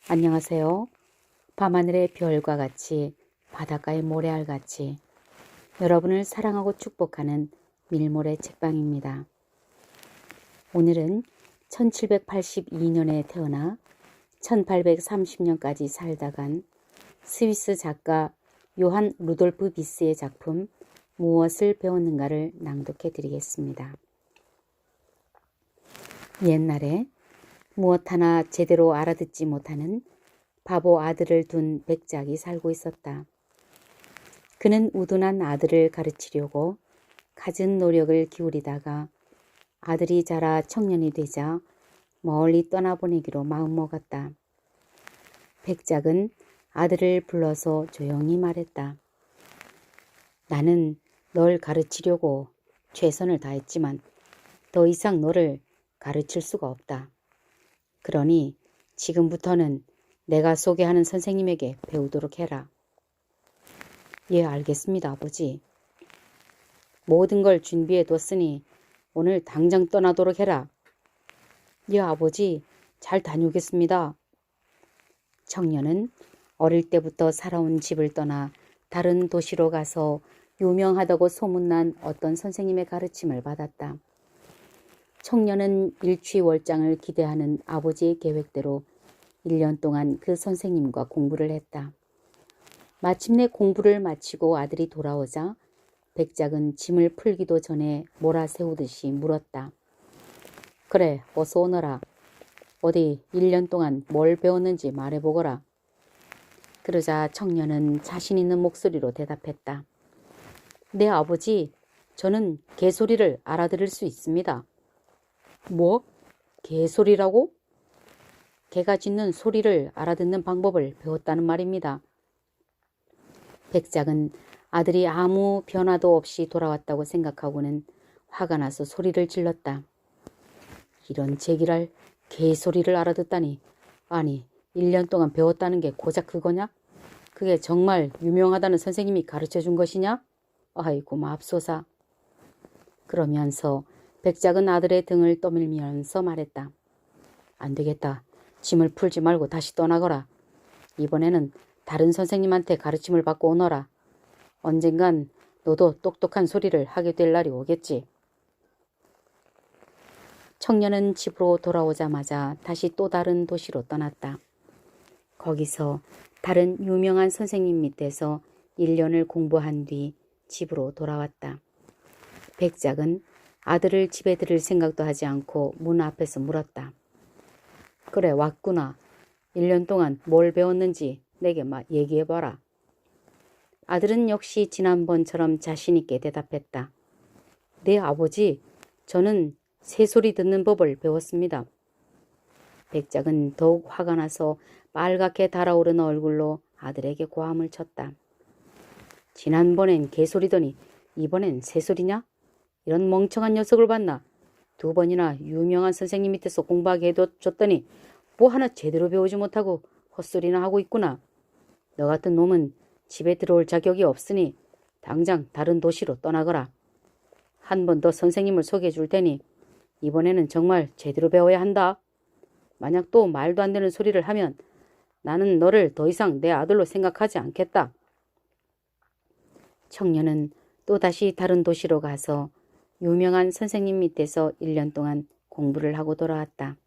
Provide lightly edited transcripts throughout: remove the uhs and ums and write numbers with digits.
안녕하세요. 밤하늘의 별과 같이 바닷가의 모래알같이 여러분을 사랑하고 축복하는 밀모래 책방입니다. 오늘은 1782년에 태어나 1830년까지 살다 간 스위스 작가 요한 루돌프 비스의 작품 무엇을 배웠는가를 낭독해 드리겠습니다. 옛날에 무엇 하나 제대로 알아듣지 못하는 바보 아들을 둔 백작이 살고 있었다. 그는 우둔한 아들을 가르치려고 갖은 노력을 기울이다가 아들이 자라 청년이 되자 멀리 떠나보내기로 마음먹었다. 백작은 아들을 불러서 조용히 말했다. 나는 널 가르치려고 최선을 다했지만 더 이상 너를 가르칠 수가 없다. 그러니 지금부터는 내가 소개하는 선생님에게 배우도록 해라. 예, 알겠습니다, 아버지. 모든 걸 준비해 뒀으니 오늘 당장 떠나도록 해라. 예, 아버지, 잘 다녀오겠습니다. 청년은 어릴 때부터 살아온 집을 떠나 다른 도시로 가서 유명하다고 소문난 어떤 선생님의 가르침을 받았다. 청년은 일취월장을 기대하는 아버지의 계획대로 1년 동안 그 선생님과 공부를 했다. 마침내 공부를 마치고 아들이 돌아오자 백작은 짐을 풀기도 전에 몰아세우듯이 물었다. 그래, 어서 오너라. 어디 1년 동안 뭘 배웠는지 말해보거라. 그러자 청년은 자신 있는 목소리로 대답했다. 네, 아버지, 저는 개소리를 알아들을 수 있습니다. 뭐? 개소리라고? 개가 짖는 소리를 알아듣는 방법을 배웠다는 말입니다. 백작은 아들이 아무 변화도 없이 돌아왔다고 생각하고는 화가 나서 소리를 질렀다. 이런 제기랄 개소리를 알아듣다니. 아니, 1년 동안 배웠다는 게 고작 그거냐? 그게 정말 유명하다는 선생님이 가르쳐준 것이냐? 아이고 맙소사. 그러면서 백작은 아들의 등을 떠밀면서 말했다. 안 되겠다. 짐을 풀지 말고 다시 떠나거라. 이번에는 다른 선생님한테 가르침을 받고 오너라. 언젠간 너도 똑똑한 소리를 하게 될 날이 오겠지. 청년은 집으로 돌아오자마자 다시 또 다른 도시로 떠났다. 거기서 다른 유명한 선생님 밑에서 1년을 공부한 뒤 집으로 돌아왔다. 백작은 아들을 집에 들일 생각도 하지 않고 문 앞에서 물었다. 그래, 왔구나. 1년 동안 뭘 배웠는지 내게 얘기해봐라. 아들은 역시 지난번처럼 자신있게 대답했다. 네, 아버지, 저는 새소리 듣는 법을 배웠습니다. 백작은 더욱 화가 나서 빨갛게 달아오른 얼굴로 아들에게 고함을 쳤다. 지난번엔 개소리더니 이번엔 새소리냐? 이런 멍청한 녀석을 봤나? 2번이나 유명한 선생님 밑에서 공부하게 해줬더니 뭐 하나 제대로 배우지 못하고 헛소리나 하고 있구나. 너 같은 놈은 집에 들어올 자격이 없으니 당장 다른 도시로 떠나거라. 한 번 더 선생님을 소개해 줄 테니 이번에는 정말 제대로 배워야 한다. 만약 또 말도 안 되는 소리를 하면 나는 너를 더 이상 내 아들로 생각하지 않겠다. 청년은 또다시 다른 도시로 가서 유명한 선생님 밑에서 1년 동안 공부를 하고 돌아왔다.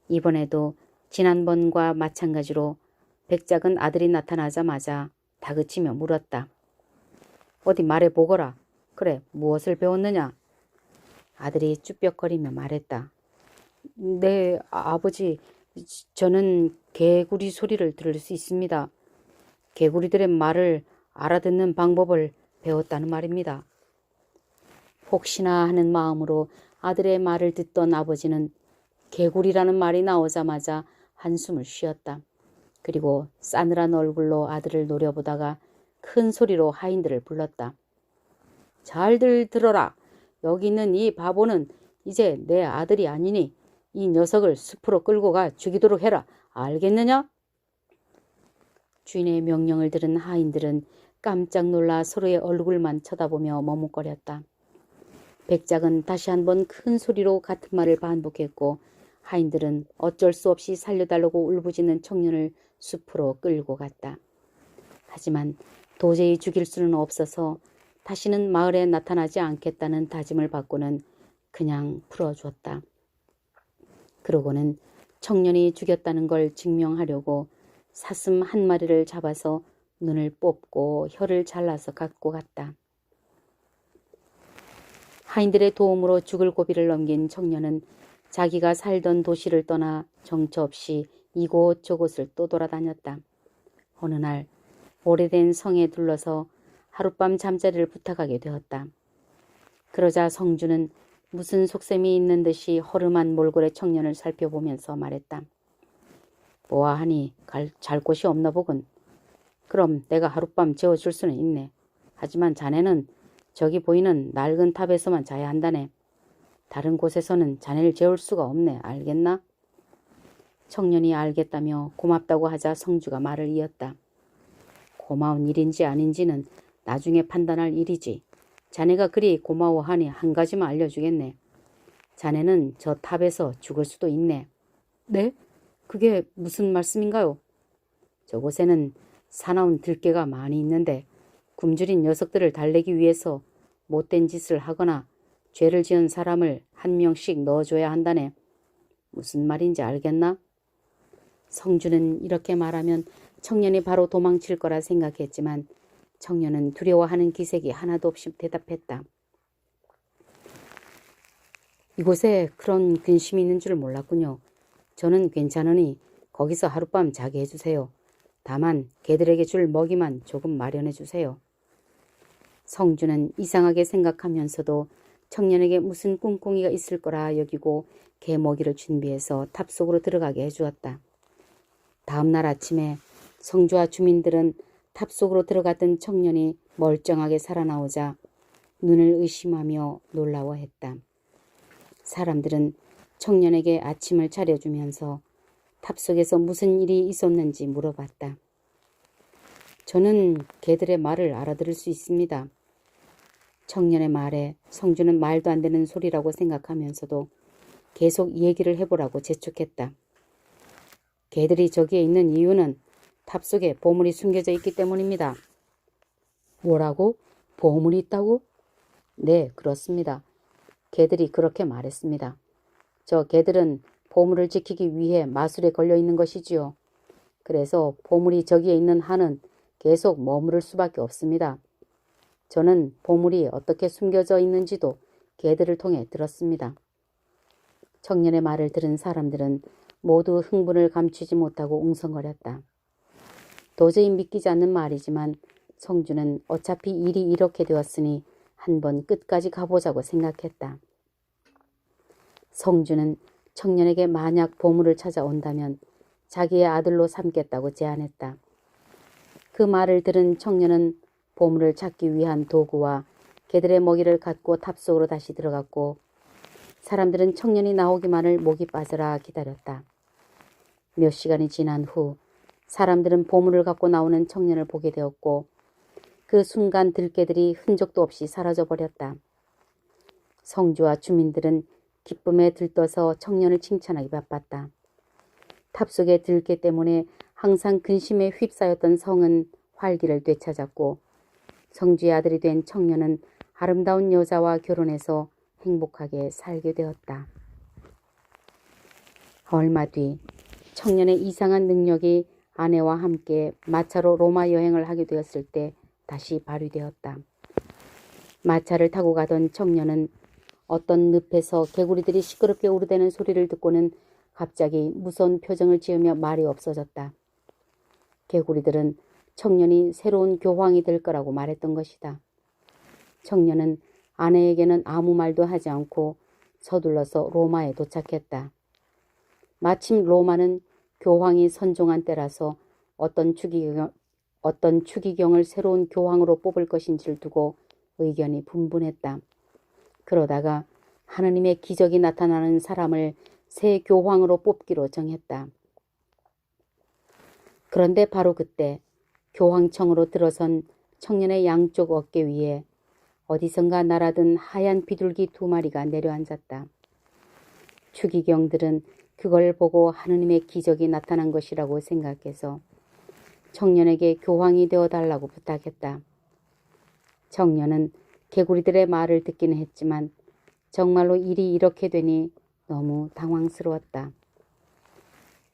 이번에도 지난번과 마찬가지로 백작은 아들이 나타나자마자 다그치며 물었다. 어디 말해보거라. 그래, 무엇을 배웠느냐? 아들이 쭈뼛거리며 말했다. 네, 아버지, 저는 개구리 소리를 들을 수 있습니다. 개구리들의 말을 알아듣는 방법을 배웠다는 말입니다. 혹시나 하는 마음으로 아들의 말을 듣던 아버지는 개구리라는 말이 나오자마자 한숨을 쉬었다. 그리고 싸늘한 얼굴로 아들을 노려보다가 큰 소리로 하인들을 불렀다. 잘들 들어라. 여기 있는 이 바보는 이제 내 아들이 아니니 이 녀석을 숲으로 끌고 가 죽이도록 해라. 알겠느냐? 주인의 명령을 들은 하인들은 깜짝 놀라 서로의 얼굴만 쳐다보며 머뭇거렸다. 백작은 다시 한번 큰 소리로 같은 말을 반복했고 하인들은 어쩔 수 없이 살려달라고 울부짖는 청년을 숲으로 끌고 갔다. 하지만 도저히 죽일 수는 없어서 다시는 마을에 나타나지 않겠다는 다짐을 받고는 그냥 풀어주었다. 그러고는 청년이 죽였다는 걸 증명하려고 사슴 한 마리를 잡아서 눈을 뽑고 혀를 잘라서 갖고 갔다. 하인들의 도움으로 죽을 고비를 넘긴 청년은 자기가 살던 도시를 떠나 정처 없이 이곳저곳을 또 돌아다녔다. 어느 날 오래된 성에 둘러서 하룻밤 잠자리를 부탁하게 되었다. 그러자 성주는 무슨 속셈이 있는 듯이 허름한 몰골의 청년을 살펴보면서 말했다. 보아하니 잘 곳이 없나 보군. 그럼 내가 하룻밤 재워줄 수는 있네. 하지만 자네는 저기 보이는 낡은 탑에서만 자야 한다네. 다른 곳에서는 자네를 재울 수가 없네. 알겠나? 청년이 알겠다며 고맙다고 하자 성주가 말을 이었다. 고마운 일인지 아닌지는 나중에 판단할 일이지. 자네가 그리 고마워하니 한 가지만 알려주겠네. 자네는 저 탑에서 죽을 수도 있네. 네? 그게 무슨 말씀인가요? 저곳에는 사나운 들개가 많이 있는데 굶주린 녀석들을 달래기 위해서 못된 짓을 하거나 죄를 지은 사람을 한 명씩 넣어줘야 한다네. 무슨 말인지 알겠나? 성주는 이렇게 말하면 청년이 바로 도망칠 거라 생각했지만 청년은 두려워하는 기색이 하나도 없이 대답했다. 이곳에 그런 근심이 있는 줄 몰랐군요. 저는 괜찮으니 거기서 하룻밤 자게 해주세요. 다만 개들에게 줄 먹이만 조금 마련해 주세요. 성주는 이상하게 생각하면서도 청년에게 무슨 꿍꿍이가 있을 거라 여기고 개 먹이를 준비해서 탑 속으로 들어가게 해주었다. 다음 날 아침에 성주와 주민들은 탑 속으로 들어갔던 청년이 멀쩡하게 살아나오자 눈을 의심하며 놀라워했다. 사람들은 청년에게 아침을 차려주면서 탑 속에서 무슨 일이 있었는지 물어봤다. 저는 개들의 말을 알아들을 수 있습니다. 청년의 말에 성주는 말도 안 되는 소리라고 생각하면서도 계속 얘기를 해보라고 재촉했다. 개들이 저기에 있는 이유는 탑 속에 보물이 숨겨져 있기 때문입니다. 뭐라고? 보물이 있다고? 네, 그렇습니다. 개들이 그렇게 말했습니다. 저 개들은 보물을 지키기 위해 마술에 걸려 있는 것이지요. 그래서 보물이 저기에 있는 한은 계속 머무를 수밖에 없습니다. 저는 보물이 어떻게 숨겨져 있는지도 개들을 통해 들었습니다. 청년의 말을 들은 사람들은 모두 흥분을 감추지 못하고 웅성거렸다. 도저히 믿기지 않는 말이지만 성주는 어차피 일이 이렇게 되었으니 한번 끝까지 가보자고 생각했다. 성주는 청년에게 만약 보물을 찾아온다면 자기의 아들로 삼겠다고 제안했다. 그 말을 들은 청년은 보물을 찾기 위한 도구와 개들의 먹이를 갖고 탑 속으로 다시 들어갔고 사람들은 청년이 나오기만을 목이 빠져라 기다렸다. 몇 시간이 지난 후 사람들은 보물을 갖고 나오는 청년을 보게 되었고 그 순간 들개들이 흔적도 없이 사라져버렸다. 성주와 주민들은 기쁨에 들떠서 청년을 칭찬하기 바빴다. 탑 속의 들개 때문에 항상 근심에 휩싸였던 성은 활기를 되찾았고 성주의 아들이 된 청년은 아름다운 여자와 결혼해서 행복하게 살게 되었다. 얼마 뒤 청년의 이상한 능력이 아내와 함께 마차로 로마 여행을 하게 되었을 때 다시 발휘되었다. 마차를 타고 가던 청년은 어떤 늪에서 개구리들이 시끄럽게 우르대는 소리를 듣고는 갑자기 무서운 표정을 지으며 말이 없어졌다. 개구리들은 청년이 새로운 교황이 될 거라고 말했던 것이다. 청년은 아내에게는 아무 말도 하지 않고 서둘러서 로마에 도착했다. 마침 로마는 교황이 선종한 때라서 어떤 추기경을 새로운 교황으로 뽑을 것인지를 두고 의견이 분분했다. 그러다가 하느님의 기적이 나타나는 사람을 새 교황으로 뽑기로 정했다. 그런데 바로 그때 교황청으로 들어선 청년의 양쪽 어깨 위에 어디선가 날아든 하얀 비둘기 2마리가 내려앉았다. 추기경들은 그걸 보고 하느님의 기적이 나타난 것이라고 생각해서 청년에게 교황이 되어달라고 부탁했다. 청년은 개구리들의 말을 듣기는 했지만 정말로 일이 이렇게 되니 너무 당황스러웠다.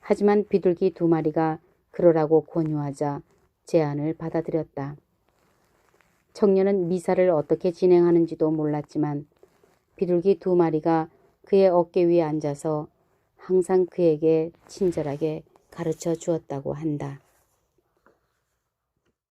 하지만 비둘기 2마리가 그러라고 권유하자 제안을 받아들였다. 청년은 미사를 어떻게 진행하는지도 몰랐지만 비둘기 2마리가 그의 어깨 위에 앉아서 항상 그에게 친절하게 가르쳐 주었다고 한다.